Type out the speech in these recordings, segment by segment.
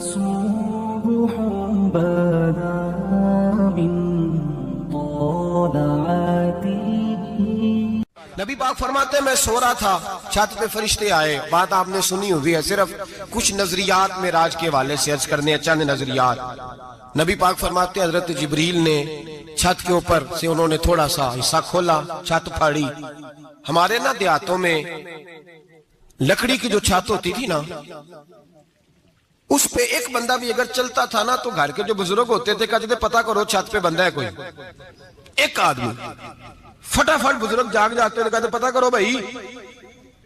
صبح بدا من طلعته. نبی پاک فرماتے ہیں میں سو رہا تھا، چھت پہ فرشتے آئے. بات آپ نے سنی ہوئی ہے، صرف کچھ نظریات معراج کے حوالے سے عرض کرنے ہیں، چند نظریات. نبی پاک فرماتے ہیں حضرت جبریل نے چھت کے اوپر سے انہوں نے تھوڑا سا حصہ کھولا، چھت پھاڑی. ہمارے نا دیہاتوں میں لکڑی کی جو چھت ہوتی تھی نا، اس پہ ایک بندہ بھی اگر چلتا تھا نا تو گھر کے جو بزرگ ہوتے تھے کہتے تھے پتہ کرو چھت پہ بندہ ہے کوئی. ایک آدمی فٹافٹ بزرگ جاگ جاتے تھے، کہتے پتہ کرو بھائی.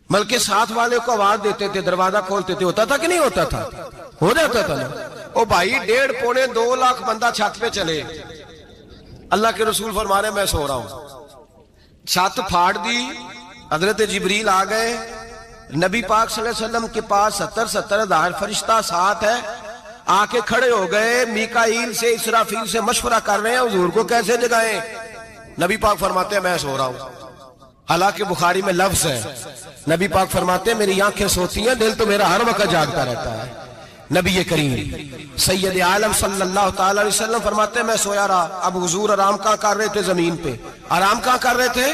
بلکہ ساتھ والے کو آواز دیتے تھے، دروازہ کھولتے تھے. ہوتا تھا کہ نہیں ہوتا تھا؟ ہو جاتا تھا نا. او بھائی 1.5 پونے 2 لاکھ بندہ چھت پہ چلے. اللہ کے رسول فرما رہے میں سو رہا ہوں. چھت پھاڑ دی، حضرت جبریل آ گئے. نبی پاک صلی اللہ علیہ وسلم کے پاس 70 ہزار فرشتہ ساتھ ہے. آ کے کھڑے ہو گئے، میکائیل سے اسرافیل سے مشورہ کر رہے ہیں حضور کو کیسے جگائیں. نبی پاک فرماتے ہیں میں سو رہا ہوں. حالانکہ بخاری میں لفظ ہے، نبی پاک فرماتے ہیں میری آنکھیں سوتی ہیں، دل تو میرا ہر وقت جاگتا رہتا ہے. نبی کریم سید عالم صلی اللہ تعالی علیہ وسلم فرماتے ہیں میں سویا رہا. اب حضور آرام کہاں کر رہے تھے؟ زمین پہ. آرام کہاں کر رہے تھے؟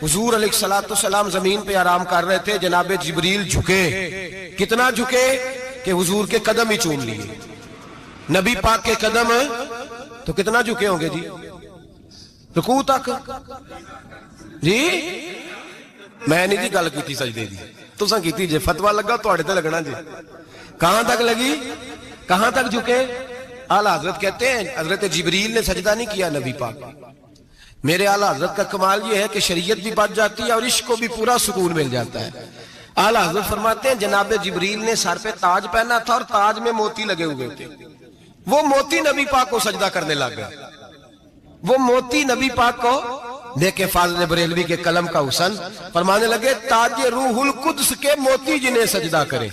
حضور علیہ السلام زمین پہ آرام کر رہے تھے. جناب جبریل جھکے. کتنا جھکے کہ حضور کے قدم ہی چوم لیے. نبی پاک کے قدم تو کتنا جھکے ہوں گے جی؟ رکوع تک. جی میں نہیں جی گل کی سجدے دی، تساں کیتی جے. فتویٰ لگا تواڈے تے لگنا جی. کہاں تک لگی؟ کہاں تک جھکے؟ اعلیٰ حضرت کہتے ہیں حضرت جبریل نے سجدہ نہیں کیا نبی پاک. میرے اعلیٰ حضرت کا کمال یہ ہے کہ شریعت بھی بچ جاتی ہے اور عشق کو بھی پورا سکون مل جاتا ہے. اعلیٰ حضرت فرماتے ہیں جناب جبریل نے سر پہ تاج پہنا تھا اور تاج میں موتی لگے ہوئے تھے. وہ موتی نبی پاک کو سجدہ کرنے لگ گئے. وہ موتی نبی پاک کو دیکھے. فاضل بریلوی کے قلم کا حسن فرمانے لگے تاج روح القدس کے موتی جنہیں سجدہ کرے.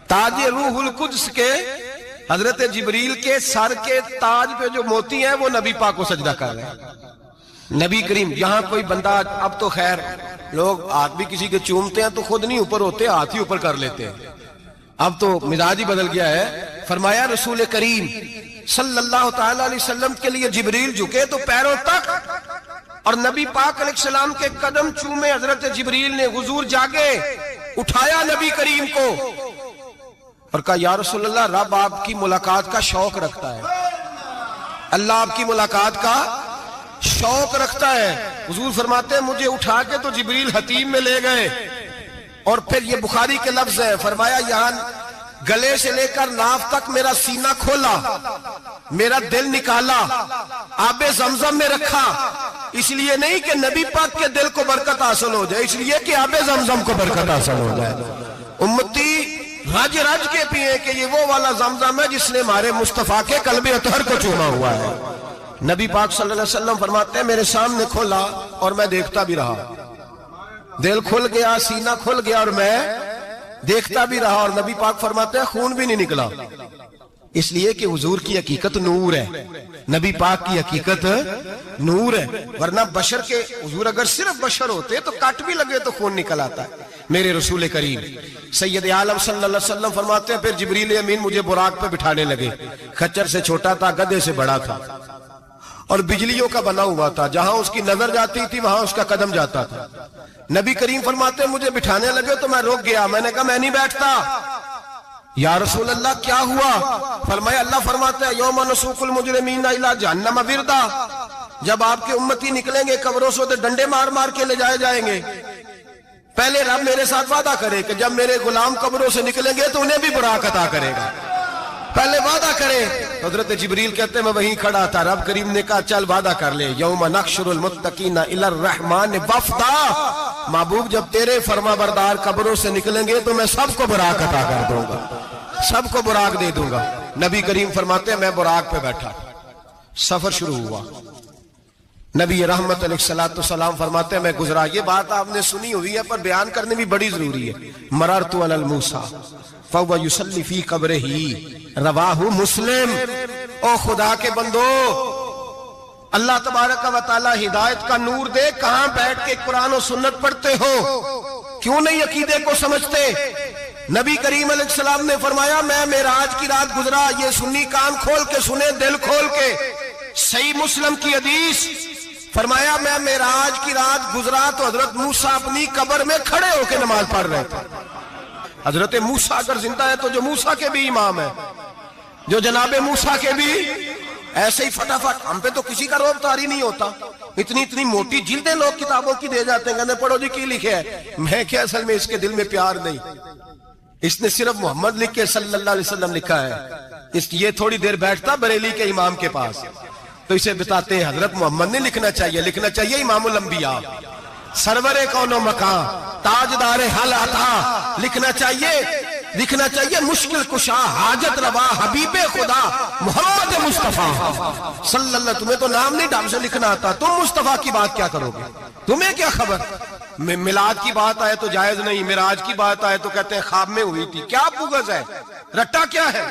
تاج روح القدس کے حضرت جبریل کے سر کے تاج پہ جو موتی ہیں وہ نبی پاک کو سجدہ کر رہے ہیں. نبی کریم یہاں کوئی بندہ، اب تو خیر لوگ ہاتھ بھی کسی کے چومتے ہیں تو خود نہیں اوپر ہوتے، ہاتھ ہی اوپر کر لیتے ہیں. اب تو مزاج ہی بدل گیا ہے. فرمایا رسول کریم صلی اللہ تعالی علیہ وسلم کے لیے جبریل جھکے تو پیروں تک، اور نبی پاک علیہ السلام کے قدم چومے. حضرت جبریل نے حضور جاگے، اٹھایا نبی کریم کو اور کہا یا رسول اللہ رب آپ کی ملاقات کا شوق رکھتا ہے. اللہ آپ کی ملاقات کا شوق رکھتا ہے. حضور فرماتے ہیں مجھے اٹھا کے تو جبریل حتیم میں لے گئے. اور پھر یہ بخاری کے لفظ ہے، فرمایا یہاں گلے سے لے کر ناف تک میرا سینہ کھولا، میرا دل نکالا، آب زمزم میں رکھا. اس لیے نہیں کہ نبی پاک کے دل کو برکت حاصل ہو جائے، اس لیے کہ آب زمزم کو برکت حاصل ہو جائے. امتی رج رج کے پیئے کہ یہ وہ والا زمزم ہے جس نے ہمارے مصطفیٰ کے قلب اطہر کو چوما ہوا ہے. نبی پاک صلی اللہ علیہ وسلم فرماتے ہیں میرے سامنے کھولا اور میں دیکھتا بھی رہا. دل کھل گیا، سینہ کھل گیا اور میں دیکھتا بھی رہا. اور نبی پاک فرماتے ہیں خون بھی نہیں نکلا، اس لیے کہ حضور کی حقیقت نور ہے. نبی پاک کی حقیقت نور ہے. ورنہ بشر کے حضور اگر صرف بشر ہوتے تو کٹ بھی لگے تو خون نکل آتا ہے. میرے رسول کریم سید عالم صلی اللہ علیہ وسلم فرماتے ہیں پھر جبریل امین مجھے براق پہ بٹھانے لگے. خچر سے چھوٹا تھا، گدھے سے بڑا تھا اور بجلیوں کا بنا ہوا تھا. جہاں اس کی نظر جاتی تھی وہاں اس کا قدم جاتا تھا. نبی کریم فرماتے ہیں مجھے بٹھانے لگے تو میں رک گیا. میں نے کہا میں نہیں بیٹھتا. یا رسول اللہ کیا ہوا؟ فرمایا اللہ فرماتے ہیں یوم نسوق المجرمین الی جہنم وردا. جب آپ کے امتی نکلیں گے قبروں سے تو ڈنڈے مار مار کے لے جائے جائیں گے. پہلے رب میرے ساتھ وعدہ کرے کہ جب میرے غلام قبروں سے نکلیں گے تو انہیں بھی براق عطا کرے گا. پہلے وعدہ کرے. حضرت جبریل کہتے ہیں میں وہیں کھڑا تھا. رب کریم نے کہا چل وعدہ کر لے. یوم نحشر المتقین الی الرحمن وفدا. محبوب جب تیرے فرما بردار قبروں سے نکلیں گے تو میں سب کو براق عطا کر دوں گا، سب کو براق دے دوں گا. نبی کریم فرماتے ہیں میں براق پہ بیٹھا. سفر شروع ہوا. نبی رحمت علیہ السلام فرماتے ہیں میں گزرا. یہ بات آپ نے سنی ہوئی ہے پر بیان کرنے بھی بڑی ضروری ہے. مررت علی الموسیٰ فہو یصلی فی قبرہ رواہ مسلم. او خدا کے بندو، اللہ تبارک و تعالی ہدایت کا نور دے. کہاں بیٹھ کے قرآن و سنت پڑھتے ہو؟ کیوں نہیں عقیدے کو سمجھتے؟ نبی کریم علیہ السلام نے فرمایا میں معراج کی رات گزرا، یہ سنی کان کھول کے سنے، دل کھول کے، صحیح مسلم کی حدیث، فرمایا میں معراج کی رات گزرا تو حضرت موسیٰ اپنی قبر میں کھڑے ہو کے نماز پڑھ رہے تھے۔ حضرت موسیٰ اگر زندہ ہے تو جو موسیٰ کے بھی امام ہے، جو جناب موسیٰ کے بھی ایسے ہی فٹافٹ، ہم پہ تو کسی کا روب طاری نہیں ہوتا، اتنی موٹی جلدیں لوگ کتابوں کی دے جاتے ہیں، کہتے ہیں پڑھو جی کی لکھے ہے، میں کیا اصل میں اس کے دل میں پیار نہیں، اس نے صرف محمد لکھ کے صلی اللہ علیہ وسلم لکھا ہے، یہ تھوڑی دیر بیٹھتا بریلی کے امام کے پاس تو اسے بتاتے ہیں حضرت محمد نے لکھنا چاہیے امام الانبیاء، سرور کون و مکان، تاجدار حال عطا، لکھنا چاہیے مشکل کشا، حاجت روا، حبیب خدا محمد مصطفیٰ صلی اللہ۔ تمہیں تو نام نہیں ڈھنگ سے لکھنا آتا، تم مصطفیٰ کی بات کیا کرو گے؟ تمہیں کیا خبر؟ میلاد کی بات آئے تو جائز نہیں، معراج کی بات آئے تو کہتے ہیں خواب میں ہوئی تھی، کیا بغض ہے، رٹا کیا ہے؟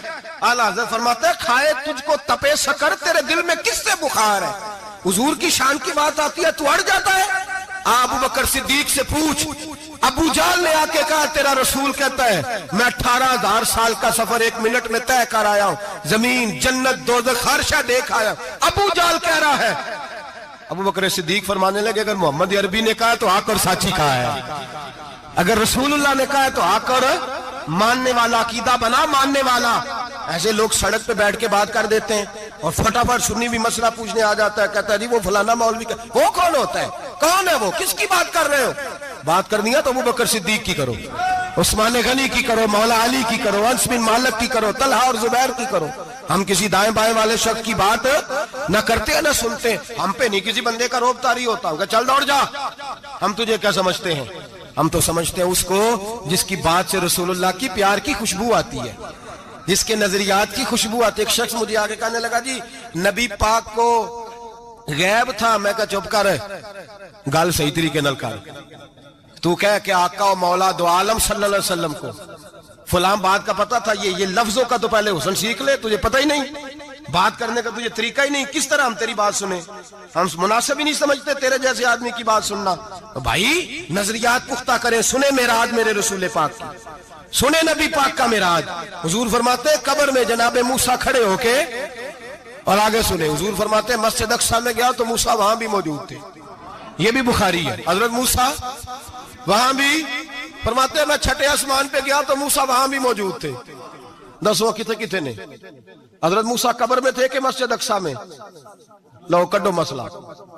اعلیٰ حضرت فرماتے ہیں کھائے تجھ کو تپے سکر، تیرے دل میں کس سے بخار ہے؟ حضور کی شان کی بات آتی ہے تو اڑ جاتا ہے۔ ابو بکر صدیق سے پوچھ، ابو جہل نے آ کے کہا تیرا رسول کہتا ہے میں 18,000 سال کا سفر 1 منٹ میں طے کر آیا ہوں، زمین جنت دوزخ ہر شے دیکھ آیا ہوں۔ ابو جہل کہہ رہا ہے، ابو بکر صدیق فرمانے لگے اگر محمد عربی نے کہا تو آ کر ساچی کہا ہے، اگر رسول اللہ نے کہا ہے تو آ کر ماننے والا، عقیدہ بنا ماننے والا۔ ایسے لوگ سڑک پہ بیٹھ کے بات کر دیتے ہیں اور فٹافٹ سنی بھی مسئلہ پوچھنے آ جاتا ہے، کہتا ہے جی وہ فلانا مولوی کا، وہ کون ہوتا ہے، کون ہے وہ، کس کی بات کر رہے ہو؟ بات کرنی ہے تو ابو بکر صدیق کی کرو، عثمان غنی کی کرو، مولا علی کی کرو، انس بن مالک کی کرو، طلحہ اور زبیر کی کرو۔ ہم کسی دائیں بائیں والے شخص کی بات نہ کرتے ہیں نہ سنتے، ہم پہ نہیں کسی بندے کا روب طاری ہوتا، کہ چل دوڑ جا، ہم تجھے کیا سمجھتے ہیں؟ ہم تو سمجھتے ہیں اس کو جس کی بات سے رسول اللہ کی پیار کی خوشبو آتی ہے، جس کے نظریات کی خوشبو آتی ہے۔ ایک شخص مجھے آگے کہنے لگا جی نبی پاک کو غیب تھا، میں کہا چپ کر، گل صحیح طریقے نال کر، تو کہہ کہ آقا و مولا دو عالم صلی اللہ علیہ وسلم کو فلاں بات کا پتہ تھا، یہ لفظوں کا تو پہلے حسن سیکھ لے، تجھے پتہ ہی نہیں، بات کرنے کا تجھے طریقہ ہی نہیں، کس طرح ہم تیری بات سنیں؟ ہم مناسب ہی نہیں سمجھتے تیرے جیسے آدمی کی بات سننا۔ تو بھائی نظریات پختہ کریں، سنیں معراج میرے رسول پاک کی، سنیں نبی پاک کا معراج۔ حضور فرماتے ہیں قبر میں جناب موسیٰ کھڑے ہو کے، اور آگے سنیں حضور فرماتے ہیں مسجد اقصیٰ میں گیا تو موسیٰ وہاں بھی موجود تھے، یہ بھی بخاری ہے، حضرت موسیٰ وہاں بھی، فرماتے ہیں میں چھٹے آسمان پہ گیا تو موسیٰ وہاں بھی موجود تھے۔ دسو کتنے نے؟ حضرت موسیٰ قبر میں تھے کہ مسجد اقصیٰ میں؟ لو کڈو مسئلہ،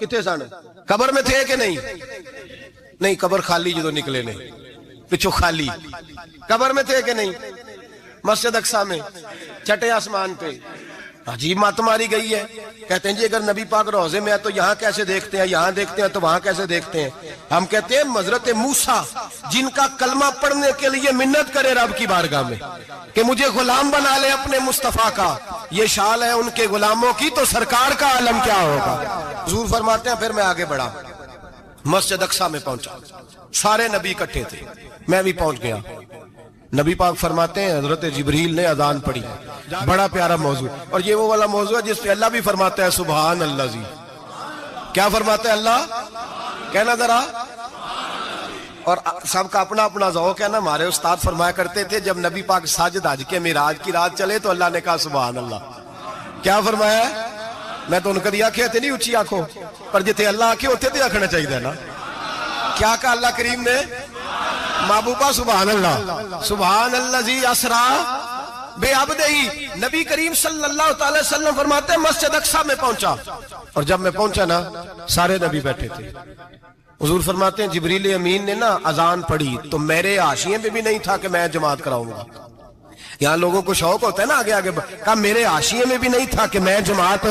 کتنے سن؟ قبر میں تھے کہ نہیں؟ نہیں، قبر خالی جدو نکلے نے پچھو خالی، قبر میں تھے کہ نہیں؟ مسجد اقصیٰ میں، چھٹے آسمان پہ۔ عجیب مات ماری گئی ہے، کہتے ہیں جی اگر نبی پاک روزے میں ہے تو یہاں کیسے دیکھتے ہیں، یہاں دیکھتے ہیں تو وہاں کیسے دیکھتے ہیں؟ ہم کہتے ہیں حضرت موسیٰ جن کا کلمہ پڑھنے کے لیے منت کرے رب کی بارگاہ میں کہ مجھے غلام بنا لے اپنے مصطفیٰ کا، یہ شال ہے ان کے غلاموں کی، تو سرکار کا عالم کیا ہوگا؟ حضور فرماتے ہیں پھر میں آگے بڑھا، مسجد اقصیٰ میں پہنچا، سارے نبی اکٹھے تھے، میں بھی پہنچ گیا۔ نبی پاک فرماتے ہیں حضرت جبریل نے اذان پڑھی، بڑا پیارا موضوع، اور یہ وہ والا موضوع ہے جس پہ اللہ بھی فرماتا ہے سبحان اللہ جی، کیا فرماتا ہے اللہ؟ کہنا ذرا، اور سب کا اپنا اپنا ذوق ہے نا۔ ہمارے استاد فرمایا کرتے تھے جب نبی پاک ساجد حج کے معراج کی رات چلے تو اللہ نے کہا سبحان اللہ، کیا فرمایا؟ میں تو ان کدی آنکھیں تھے نہیں اچھی آنکھوں پر، جتنے اللہ آنکھیں ہوتے تھے آنکھنا چاہیے نا، کیا کہا اللہ کریم نے؟ محبوبہ سبحان اللہ، سبحان اللہ جی اسرا بے عبدہی۔ نبی کریم صلی اللہ تعالی وسلم فرماتے ہیں مسجد اقصیٰ میں پہنچا، اور جب میں پہنچا نا سارے نبی بیٹھے تھے۔ حضور فرماتے ہیں جبریل امین نے نا اذان پڑھی تو میرے حاشیے میں بھی نہیں تھا کہ میں جماعت کراؤں گا، یہاں لوگوں کو شوق ہوتا ہے نا آگے آگے، کہا میرے حاشیے میں بھی نہیں تھا کہ میں جماعت،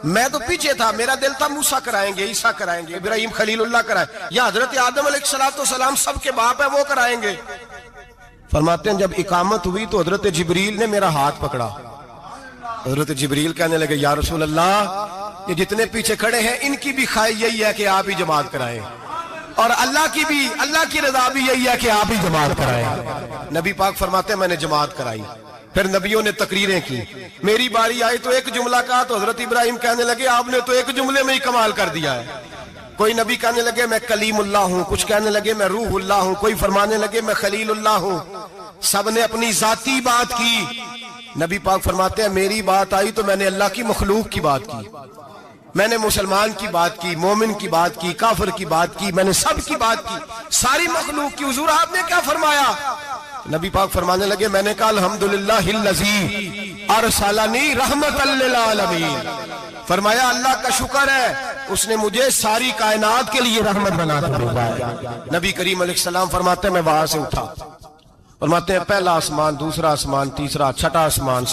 میں تو پیچھے تھا، میرا دل تھا موسیٰ کرائیں گے، عیسیٰ کرائیں گے، ابراہیم خلیل اللہ کرائیں، یا حضرت آدم علیہ السلام سب کے باپ ہے وہ کرائیں گے۔ فرماتے ہیں جب اقامت ہوئی تو حضرت جبریل نے میرا ہاتھ پکڑا، حضرت جبریل کہنے لگے یا رسول اللہ یہ جتنے پیچھے کھڑے ہیں ان کی بھی خواہش یہی ہے کہ آپ ہی جماعت کرائیں، اور اللہ کی رضا بھی یہی ہے کہ آپ ہی جماعت کرائیں۔ نبی پاک فرماتے ہیں میں نے جماعت کرائی، پھر نبیوں نے تقریریں کی، میری باری آئی تو ایک جملہ کہا تو حضرت ابراہیم کہنے لگے آپ نے تو ایک جملے میں ہی کمال کر دیا ہے، کوئی نبی کہنے لگے میں کلیم اللہ ہوں، کچھ کہنے لگے میں روح اللہ ہوں، کوئی فرمانے لگے میں خلیل اللہ ہوں، سب نے اپنی ذاتی بات کی۔ نبی پاک فرماتے ہیں میری بات آئی تو میں نے اللہ کی مخلوق کی بات کی، میں نے مسلمان کی بات کی، مومن کی بات کی، کافر کی بات کی، میں نے سب کی بات کی، ساری مخلوق کی۔ حضور آپ نے کیا فرمایا؟ نبی پاک فرمانے لگے میں نے کہا الحمدللہ الذی ارسلنی رحمۃ للعالمین، فرمایا اللہ کا شکر ہے اس نے مجھے ساری کائنات کے لیے رحمت بنا کر بھیجا۔ نبی کریم علیہ السلام فرماتے ہیں میں وہاں سے اٹھا، فرماتے ہیں پہلا آسمان، دوسرا آسمان، تیسرا، چھٹا آسمان،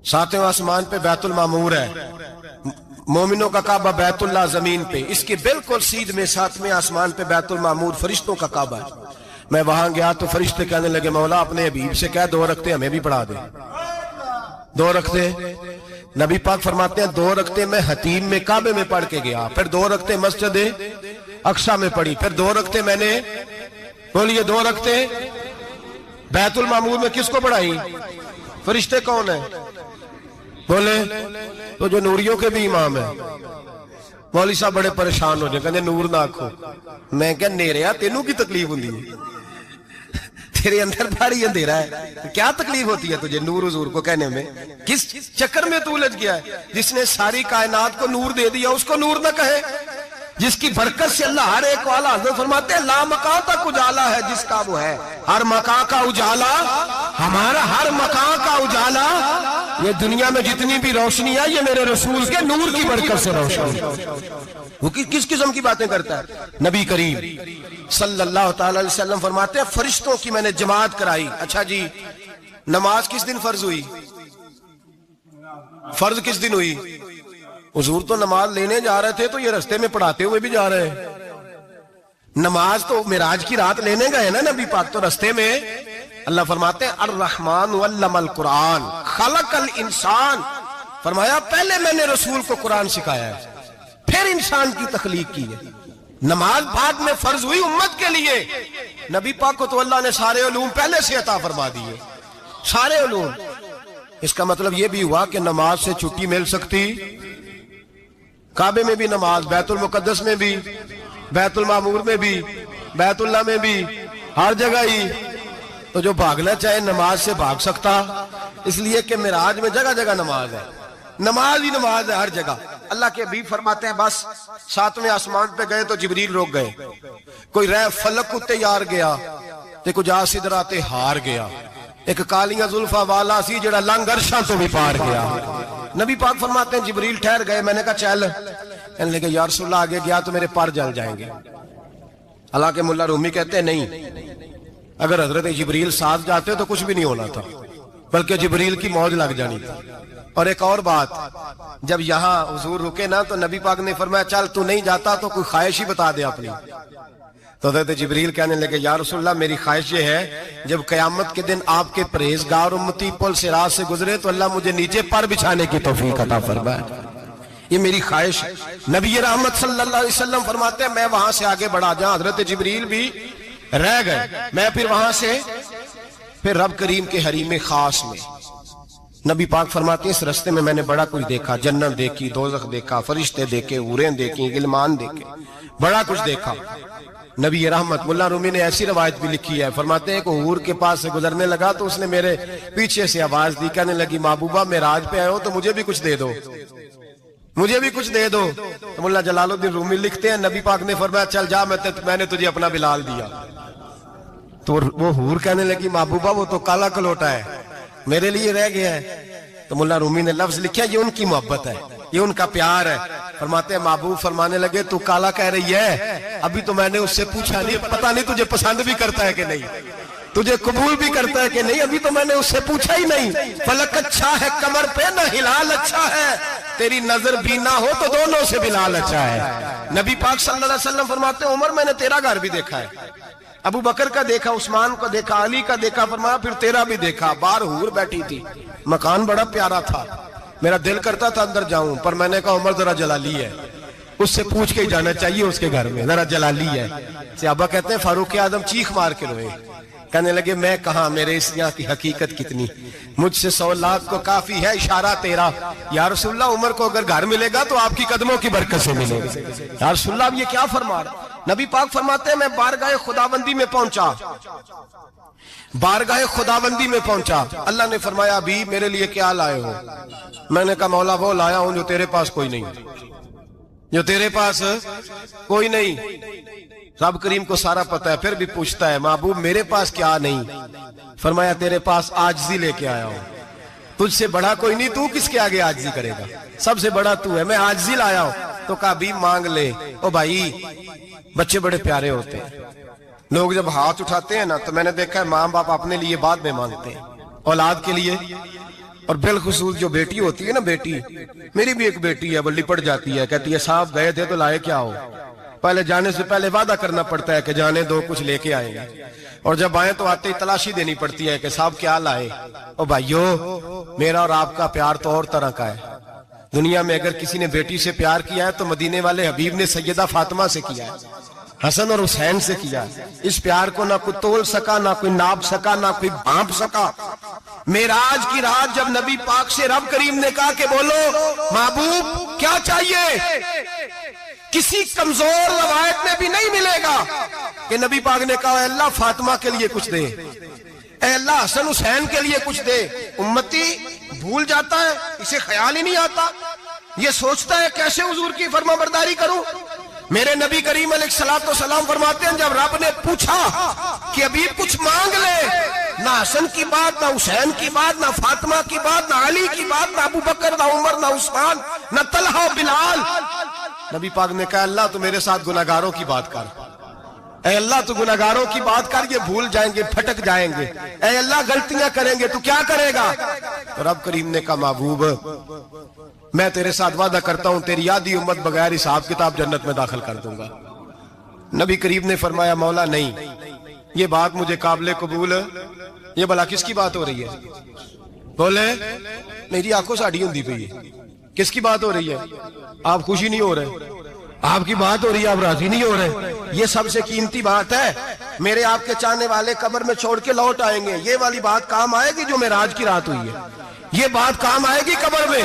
ساتواں آسمان پہ بیت المعمور ہے، مومنوں کا کعبہ بیت اللہ زمین پہ، اس کے بالکل سیدھ میں 7ویں آسمان پہ بیت المعمور فرشتوں کا کعبہ ہے۔ میں وہاں گیا تو فرشتے کہنے لگے مولا اپنے حبیب سے کہہ 2 رکعتیں ہمیں بھی پڑھا دے۔ 2 رکعتیں نبی پاک فرماتے ہیں 2 رکعتیں میں حتیم میں کعبے میں پڑھ کے گیا، پھر 2 رکعتیں مسجد اقصی میں پڑھی، پھر 2 رکعتیں میں نے بولیے 2 رکعتیں بیت المعمور میں کس کو پڑھائی؟ فرشتے کون ہیں بولے؟ تو جو نوریوں کے بھی امام ہیں۔ مولوی صاحب بڑے پریشان ہو جائے، کہنے نور نہ آکھو۔ میں کہ نیریا تینوں کی تکلیف ہوندی ہے، تیرے اندر بھاری اندھیرا ہے، کیا تکلیف ہوتی ہے تجھے نور حضور کو کہنے میں؟ کس چکر میں تو الجھ گیا ہے؟ جس نے ساری کائنات کو نور دے دیا اس کو نور نہ کہے، جس کی برکت سے اللہ ہر ایک والا، حضرت فرماتے ہیں لا مکان تک اجالا ہے جس کا وہ ہے، ہر مکان کا اجالا ہمارا، ہر مکان کا اجالا، یہ دنیا میں جتنی بھی روشنی ہے یہ میرے رسول کے نور کی برکت سے روشنی ہے۔ وہ کس قسم کی باتیں کرتا ہے؟ نبی کریم صلی اللہ تعالی علیہ وسلم فرماتے ہیں فرشتوں کی میں نے جماعت کرائی۔ اچھا جی نماز کس دن فرض ہوئی؟ فرض کس دن ہوئی؟ حضور تو نماز لینے جا رہے تھے تو یہ رستے میں پڑھاتے ہوئے بھی جا رہے ہیں۔ نماز تو معراج کی رات لینے گئے نا نبی پاک، تو رستے میں اللہ فرماتے ہیں الرحمن علم القرآن خلق الانسان، فرمایا پہلے میں نے رسول کو قرآن سکھایا ہے پھر انسان کی تخلیق کی ہے۔ نماز بعد میں فرض ہوئی امت کے لیے، نبی پاک کو تو اللہ نے سارے علوم پہلے سے عطا فرما دیے، سارے علوم۔ اس کا مطلب یہ بھی ہوا کہ نماز سے چھٹی مل سکتی، کعبے میں بھی نماز، بیت المقدس میں بھی، بیت المعمور میں بھی، بیت اللہ میں بھی، ہر جگہ ہی۔ تو جو بھاگنا چاہے نماز سے بھاگ سکتا، اس لیے کہ معراج میں جگہ جگہ نماز ہے، نماز ہی نماز ہے ہر جگہ۔ اللہ کے حبیب فرماتے ہیں بس 7ویں آسمان پہ گئے تو جبریل روک گئے، کوئی رہ فلک کو تیار گیا تے کچھ سدرات ہار گیا، ایک کالیاں زلفاں والا سی جڑا لنگ عرشاں تو بھی پار گیا۔ نبی پاک فرماتے ہیں جبریل ٹھہر گئے، میں نے کہا چل، کہنے لگے یا رسول اللہ آگے گیا تو میرے پر جل جائیں گے۔ حالانکہ ملا رومی کہتے ہیں نہیں، اگر حضرت جبریل ساتھ جاتے تو کچھ بھی نہیں ہونا تھا، بلکہ جبریل کی موج لگ جانی تھی۔ اور ایک اور بات، جب یہاں حضور رکے نا تو نبی پاک نے فرمایا چل تو نہیں جاتا تو کوئی خواہش ہی بتا دے اپنی۔ تو حضرت جبریل کہنے لگے یا رسول اللہ میری خواہش یہ ہے جب قیامت کے دن آپ کے پرہیزگار امتی پل صراط سے گزرے تو اللہ مجھے نیچے پر بچھانے کی توفیق عطا فرمائے، یہ میری خواہش ہے۔ نبی رحمت صلی اللہ علیہ وسلم فرماتے ہیں میں وہاں سے آگے بڑھا جہاں حضرت جبریل بھی رہ گئے، میں پھر وہاں سے پھر رب کریم کے حریم خاص میں۔ نبی پاک فرماتے ہیں اس رستے میں میں نے بڑا کچھ دیکھا، جنت دیکھی، دوزخ دیکھا، فرشتے دیکھے، حوریں دیکھی، غلمان دیکھے، بڑا کچھ دیکھا۔ نبی رحمت ملا رومی نے ایسی روایت بھی لکھی ہے، فرماتے ہیں کہ حور کے پاس سے گزرنے لگا تو اس نے میرے پیچھے سے آواز دی، کہنے لگی محبوبہ معراج پہ آئے ہو تو مجھے بھی کچھ دے دو، مجھے بھی کچھ دے دو۔ تو ملا جلال الدین رومی لکھتے ہیں نبی پاک نے فرمایا چل جا میں نے تجھے اپنا بلال دیا۔ تو وہ حور کہنے لگی محبوبہ وہ تو کالا کلوٹا ہے، میرے لیے رہ گیا ہے۔ تو ملا رومی نے لفظ لکھا یہ ان کی محبت ہے، یہ ان کا پیار ہے۔ فرماتے ہیں محبوب فرمانے لگے تو کالا کہہ رہی ہے، ابھی تو میں نے اس سے پوچھا نہیں، پتہ نہیں تجھے پسند بھی کرتا ہے کہ نہیں، تجھے قبول بھی کرتا ہے کہ نہیں، ابھی تو میں نے اس سے پوچھا ہی نہیں۔ فلک اچھا ہے کمر پہ نہ ہلال اچھا ہے، تیری نظر بھی نہ ہو تو دونوں سے بلال اچھا ہے۔ نبی پاک صلی اللہ علیہ وسلم فرماتے ہیں عمر میں نے تیرا گھر بھی دیکھا ہے، ابو بکر کا دیکھا، عثمان کا دیکھا، علی کا دیکھا، فرمایا پھر تیرا بھی دیکھا، باہر حور بیٹھی تھی، مکان بڑا پیارا تھا، میرا دل کرتا تھا اندر جاؤں، پر میں نے کہا عمر ذرا جلالی ہے، اس سے پوچھ کے ہی جانا چاہیے اس کے گھر میں، ذرا جلالی ہے۔ صحابہ کہتے ہیں فاروق اعظم چیخ مار کے روئے، کہنے لگے میں کہاں، میرے اس یہاں کی حقیقت کتنی، مجھ سے 100 لاکھ کو کافی ہے اشارہ تیرا۔ یا رسول اللہ عمر کو اگر گھر ملے گا تو آپ کی قدموں کی برکت سے ملے گا۔ یا رسول اللہ اب یہ کیا فرما رہا؟ نبی پاک فرماتے ہیں میں بارگاہ خداوندی میں پہنچا، بارگاہ خداوندی میں پہنچا، اللہ نے فرمایا ابھی میرے لیے کیا لائے ہو؟ میں نے کہا مولا وہ لایا ہوں جو تیرے پاس کوئی نہیں، جو تیرے پاس کوئی نہیں۔ رب کریم کو سارا پتہ ہے، پھر بھی پوچھتا ہے محبوب میرے پاس کیا نہیں؟ فرمایا تیرے پاس عاجزی لے کے آیا ہوں، تجھ سے بڑا کوئی نہیں، تو کس کے آگے عاجزی کرے گا، سب سے بڑا تو ہے، میں عاجزی لایا ہوں۔ تو کہا بھی مانگ لے۔ او بھائی بچے بڑے پیارے ہوتے ہیں، لوگ جب ہاتھ اٹھاتے ہیں نا تو میں نے دیکھا ہے ماں باپ اپنے لیے بعد میں مانگتے ہیں، اولاد کے لیے، اور بالخصوص جو بیٹی ہوتی ہے نا، بیٹی میری بھی ایک بیٹی ہے، وہ لپٹ جاتی ہے، کہتی ہے صاحب گئے تھے تو لائے کیا ہو؟ پہلے جانے سے پہلے وعدہ کرنا پڑتا ہے کہ جانے دو کچھ لے کے آئیں گے، اور جب آئیں تو آتے ہی تلاشی دینی پڑتی ہے کہ صاحب کیا لائے۔ او بھائیو میرا اور آپ کا پیار تو اور طرح کا ہے، دنیا میں اگر کسی نے بیٹی سے پیار کیا ہے تو مدینے والے حبیب نے سیدہ فاطمہ سے کیا ہے، حسن اور حسین سے کیا۔ اس پیار کو نہ کوئی تول سکا، نہ کوئی ناپ سکا، نہ کوئی بھانپ سکا۔ معراج کی رات جب نبی پاک سے رب کریم نے کہا کہ بولو محبوب کیا چاہیے، کسی کمزور روایت میں بھی نہیں ملے گا کہ نبی پاک نے کہا اے اللہ فاطمہ کے لیے کچھ دے، اے اللہ حسن حسین کے لیے کچھ دے۔ امتی بھول جاتا ہے، اسے خیال ہی نہیں آتا، یہ سوچتا ہے کیسے حضور کی فرما برداری کروں۔ میرے نبی کریم علیہ الصلوۃ والسلام فرماتے ہیں جب رب نے پوچھا کہ ابھی کچھ مانگ لے، نہ حسن کی بات، نہ حسین کی بات، نہ فاطمہ کی بات، نہ علی کی بات، نہ ابو بکر، نہ عمر، نہ عثمان، نہ طلحہ بلال، نبی پاک نے کہا اللہ تو میرے ساتھ گناہگاروں کی بات کر، اے اللہ تو گناہگاروں کی بات کر، یہ بھول جائیں گے، پھٹک جائیں گے، اے اللہ غلطیاں کریں گے تو کیا کرے گا؟ تو رب کریم نے کہا محبوب میں تیرے ساتھ وعدہ کرتا ہوں تیری آدھی امت بغیر حساب کتاب جنت میں داخل کر دوں گا۔ نبی کریم نے فرمایا مولا نہیں، یہ بات مجھے قابل قبول ہے، یہ بھلا کس کی بات ہو رہی ہے؟ بولے میری آنکھوں سے اڑی ہوندی پئی ہے، کس کی بات ہو رہی ہے؟ آپ خوشی نہیں ہو رہے، آپ کی بات ہو رہی ہے، آپ راضی نہیں ہو رہے، یہ سب سے قیمتی بات ہے۔ میرے آپ کے چاہنے والے قبر میں چھوڑ کے لوٹ آئیں گے، یہ والی بات کام آئے گی جو معراج کی رات ہوئی ہے، یہ بات کام آئے گی قبر میں،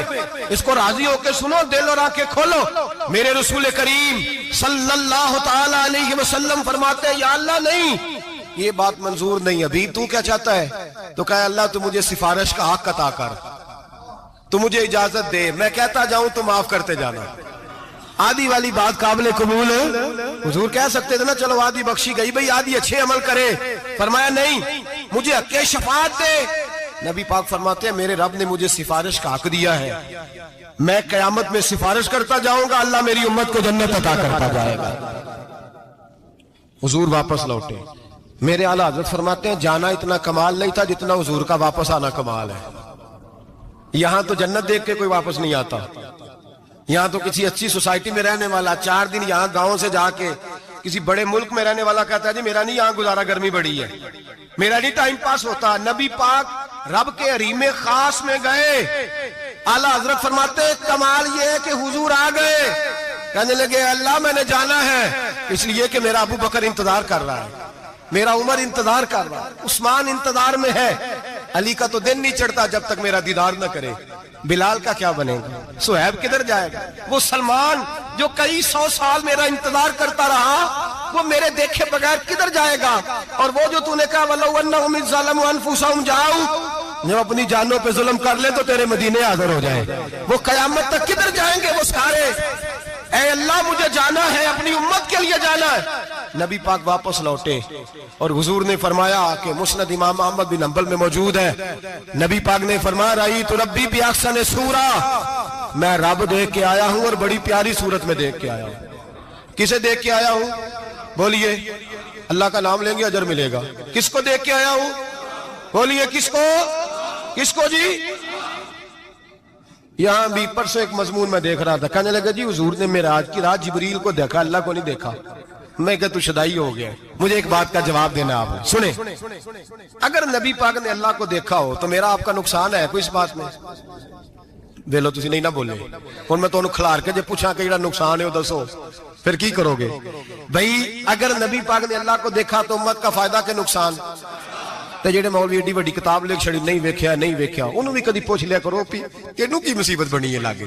اس کو راضی ہو کے سنو، دل اور آنکھیں کھولو۔ میرے رسول کریم صلی اللہ تعالی علیہ وسلم فرماتے ہیں یا اللہ نہیں، یہ بات منظور نہیں، ابھی تو کیا چاہتا ہے؟ تو کہا اللہ تو مجھے سفارش کا حق عطا کر، تو مجھے اجازت دے، میں کہتا جاؤں تو معاف کرتے جانا۔ آدھی والی بات قابل قبول ہے، حضور کہہ سکتے تھے نا چلو آدھی بخشی گئی بھئی آدھی اچھے عمل کرے، فرمایا نہیں مجھے حق شفاعت دے۔ نبی پاک فرماتے ہیں میرے رب نے مجھے سفارش کا حق دیا ہے، میں قیامت میں سفارش کرتا جاؤں گا، اللہ میری امت کو جنت عطا کرتا جائے گا۔ حضور واپس لوٹے، میرے اعلیٰ حضرت فرماتے ہیں جانا اتنا کمال نہیں تھا جتنا حضور کا واپس آنا کمال ہے۔ یہاں تو جنت دیکھ کے کوئی واپس نہیں آتا، یہاں تو کسی اچھی سوسائٹی میں رہنے والا 4 دن یہاں گاؤں سے جا کے کسی بڑے ملک میں رہنے والا کہتا ہے جی میرا نہیں یہاں گزارا، گرمی بڑی ہے، میرا نہیں ٹائم پاس ہوتا۔ نبی پاک رب کے حریم خاص میں گئے، اعلیٰ حضرت فرماتے کمال یہ ہے کہ حضور آ گئے، کہنے لگے اللہ میں نے جانا ہے اس لیے کہ میرا ابو بکر انتظار کر رہا ہے، میرا عمر انتظار کر رہا ہے، عثمان انتظار میں ہے، علی کا تو دن نہیں چڑھتا جب تک میرا دیدار نہ کرے، بلال کا کیا بنے گا، صہیب کدھر جائے گا، وہ سلمان جو کئی 100 سال میرا انتظار کرتا رہا وہ میرے دیکھے بغیر کدھر جائے گا، اور وہ جو تو نے کہا وَلَوْ أَنَّهُمْ إِذْ ظَلَمُوا أَنفُسَهُمْ جَاءُوا، جو اپنی جانوں پہ ظلم کر لے تو تیرے مدینے حاضر ہو جائیں، وہ قیامت تک کدھر جائیں گے وہ سارے، اے اللہ مجھے جانا ہے، اپنی امت کے لیے جانا ہے۔ نبی پاک واپس لوٹے اور حضور نے فرمایا کہ مسند امام احمد بن حنبل میں موجود ہے، نبی پاک نے فرمایا رأیت ربی بأحسن صورہ، میں رب دیکھ کے آیا ہوں اور بڑی پیاری صورت میں دیکھ کے آیا ہوں۔ کسے دیکھ کے آیا ہوں؟ بولیے، اللہ کا نام لیں گے اجر ملے گا۔ کس کو دیکھ کے آیا ہوں؟ بولیے کس کو؟ کس کو جی؟ یہاں بھی پرسوں ایک مضمون میں دیکھ رہا تھا، کہنے لگا جی حضور نے معراج کی رات جبریل کو دیکھا، اللہ کو نہیں دیکھا۔ میں کہا تو شدائی ہو گیا، مجھے ایک بات کا جواب دینا آپ سنیں، اگر نبی پاک نے اللہ کو دیکھا ہو تو میرا آپ کا نقصان ہے کوئی اس بات میں؟ بیلو تسی نہیں نہ بولے، اور میں تو انہوں کھلار کے جب پوچھا کہ جڑا نقصان ہے وہ دسو، پھر کی کرو گے؟ بھئی اگر نبی پاک نے اللہ کو دیکھا تو امت کا فائدہ کہ نقصان؟ ਤੇ ਜਿਹੜੇ ਮੌਲਵੀ ਏਡੀ ਵੱਡੀ ਕਿਤਾਬ ਲਿਖ ਛੜੀ ਨਹੀਂ ਵੇਖਿਆ ਨਹੀਂ ਵੇਖਿਆ, ਉਹਨੂੰ ਵੀ ਕਦੀ ਪੁੱਛ ਲਿਆ ਕਰੋ ਵੀ ਤੈਨੂੰ ਕੀ ਮੁਸੀਬਤ ਬਣੀ ਹੈ ਲਾਗੇ,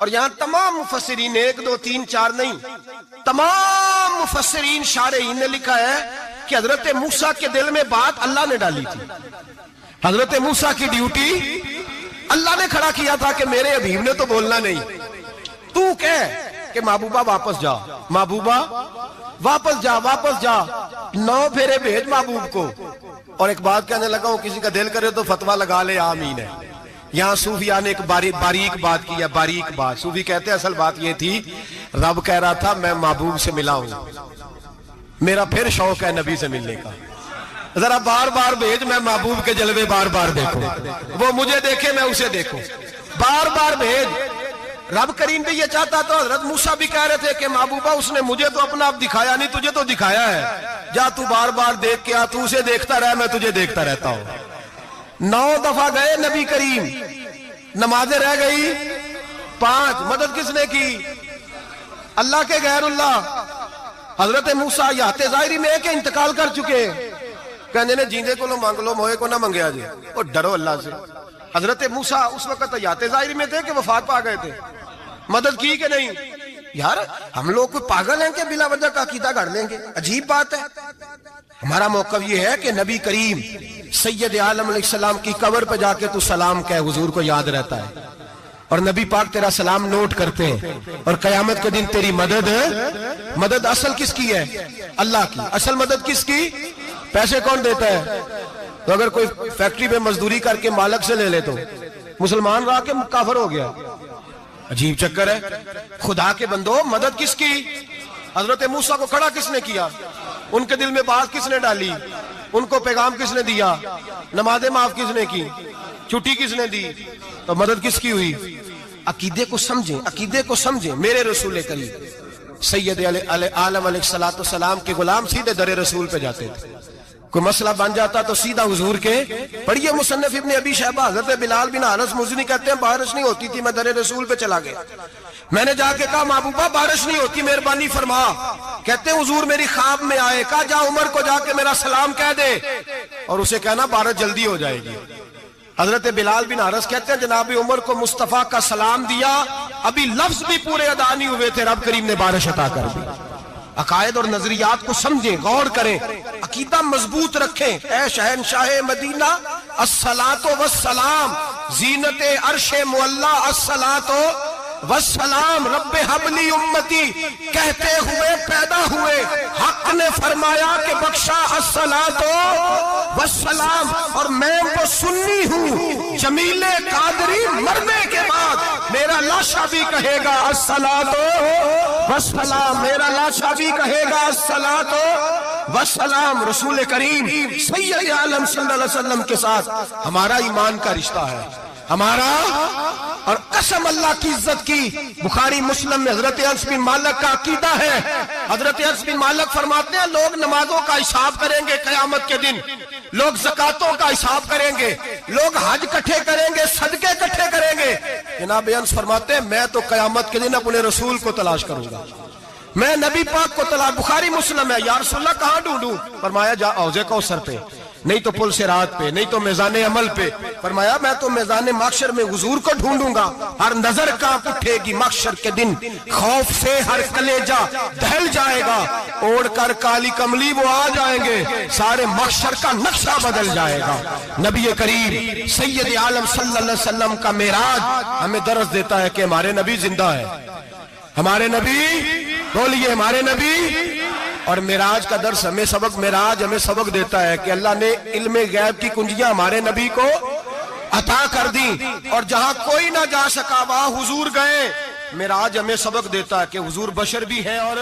اور یہاں تمام مفسرین 1 2 3 4 نہیں، تمام مفسرین شارحین نے لکھا ہے کہ حضرت موسیٰ کے دل میں بات اللہ نے ڈالی تھی. حضرت موسیٰ کی ڈیوٹی اللہ نے کھڑا کیا تھا کہ میرے حبیب نے تو بولنا نہیں، تو کہہ کہ محبوبہ واپس جا، محبوبہ واپس جا، واپس جا، 9 پھیرے بھیج محبوب کو. اور ایک بات کہنے لگا ہوں، کسی کا دل کرے تو فتویٰ لگا لے، آمین ہے. یہاں صوفیاء نے ایک باریک بات کی ہے، باریک بات. صوفی کہتے ہیں اصل بات یہ تھی، رب کہہ رہا تھا میں محبوب سے ملا ہوں، میرا پھر شوق ہے نبی سے ملنے کا، ذرا بار بار بھیج، میں محبوب کے جلوے بار بار دیکھوں، وہ مجھے دیکھے میں اسے دیکھوں، بار بار بھیج. رب کریم بھی یہ چاہتا تو حضرت موسیٰ بھی کہہ رہے تھے کہ محبوبہ اس نے مجھے تو اپنا آپ دکھایا نہیں، تجھے تو دکھایا ہے، جا تو بار بار دیکھ کے آ، تو اسے دیکھتا رہ، میں تجھے دیکھتا رہتا ہوں. 9 دفعہ گئے نبی کریم، نمازیں رہ گئی 5. مدد کس نے کی؟ اللہ کے غیر اللہ. حضرت موسیٰ یات ظاہری میں کہ انتقال کر چکے، کہنے نے جیندے کو لو مانگ لو، موئے کو نہ منگیا جی، اور ڈرو اللہ سے. حضرت موسیٰ اس وقت یات ظاہری میں تھے کہ وفات پا گئے تھے، مدد کی کہ نہیں؟ یار ہم لوگ کوئی پاگل ہیں کہ بلا وجہ کا عقیدہ گھڑ لیں گے؟ عجیب بات ہے. ہمارا موقف یہ ہے کہ نبی کریم سید عالم علیہ السلام کی قبر پہ جا کے تو سلام کہے، حضور کو یاد رہتا ہے، اور نبی پاک تیرا سلام نوٹ کرتے ہیں، اور قیامت کے دن تیری مدد اصل کس کی ہے؟ اللہ کی. اصل مدد کس کی؟ پیسے کون دیتا ہے؟ تو اگر کوئی فیکٹری میں مزدوری کر کے مالک سے لے لے تو مسلمان رہا کہ کافر ہو گیا؟ عجیب چکر ہے. خدا کے بندو، مدد کس کی؟ حضرت موسیٰ کو کھڑا کس نے کیا؟ ان کے دل میں بات کس نے ڈالی؟ ان کو پیغام کس نے دیا؟ نمازیں معاف کس نے کی؟ چھٹی کس نے دی؟ تو مدد کس کی ہوئی؟ عقیدے کو سمجھیں، عقیدے کو سمجھیں. میرے رسول کریم سید عالم علیہ السلام کے غلام سیدھے در رسول پہ جاتے تھے. کوئی مسئلہ بن جاتا تو سیدھا حضور کے. پڑھیے مصنف ابن ابی شیبہ، حضرت بلال بن حارث مزنی کہتے ہیں بارش نہیں ہوتی تھی، میں در رسول پہ چلا گیا، میں نے جا کے کہا محبوبہ بارش نہیں ہوتی، مہربانی فرما. کہتے ہیں حضور میری خواب میں آئے، کہا جا عمر کو جا کے میرا سلام کہہ دے، اور اسے کہنا بارش جلدی ہو جائے گی. حضرت بلال بن حارث کہتے ہیں جناب عمر کو مصطفیٰ کا سلام دیا، ابھی لفظ بھی پورے ادا نہیں ہوئے تھے، رب کریم نے بارش عطا کر دی. عقائد اور نظریات کو سمجھیں، غور کریں، عقیدہ مضبوط رکھیں. اے شہنشاہ مدینہ الصلاۃ والسلام، زینت عرش معلی الصلاۃ والسلام، رب حبلی امتی کہتے ہوئے پیدا ہوئے، حق نے فرمایا کہ بخشا الصلاۃ والسلام. اور میں تو سنی ہوں، جمیل قادری مرنے کے بعد میرا لاشا بھی کہے گا الصلاۃ والسلام، میرا لاشا بھی کہے گا الصلاۃ والسلام. رسول کریم سید عالم صلی اللہ علیہ وسلم کے ساتھ ہمارا ایمان کا رشتہ ہے، ہمارا. اور قسم اللہ کی عزت کی، بخاری مسلم میں حضرت انس بن مالک کا عقیدہ ہے. حضرت انس بن مالک فرماتے ہیں لوگ نمازوں کا حساب کریں گے قیامت کے دن، لوگ زکاتوں کا حساب کریں گے، لوگ حج کٹھے کریں گے، صدقے کٹھے کریں گے. جناب انس فرماتے ہیں میں تو قیامت کے دن اپنے رسول کو تلاش کروں گا، میں نبی پاک کو تلاش. بخاری مسلم ہے. یا رسول اللہ کہاں ڈھونڈوں؟ فرمایا جا حوض کوثر پہ، نہیں تو پل صراط پہ، نہیں تو میزان عمل پہ. فرمایا میں تو میزان محشر میں حضور کو ڈھونڈوں گا. ہر نظر کانپ اٹھے گی محشر کے دن، خوف سے ہر کلیجہ دہل جائے گا، اوڑھ کر کالی کملی وہ آ جائیں گے، سارے محشر کا نقشہ بدل جائے گا. نبی کریم سید عالم صلی اللہ علیہ وسلم کا معراج ہمیں درس دیتا ہے کہ ہمارے نبی زندہ ہے، ہمارے نبی، بولیے ہمارے نبی. اور معراج کا درس ہمیں سبق، معراج ہمیں سبق دیتا ہے کہ اللہ نے علم غیب کی کنجیاں ہمارے نبی کو عطا کر دی، اور جہاں کوئی نہ جا سکا وہاں حضور گئے. معراج ہمیں سبق دیتا ہے کہ حضور بشر بھی ہے اور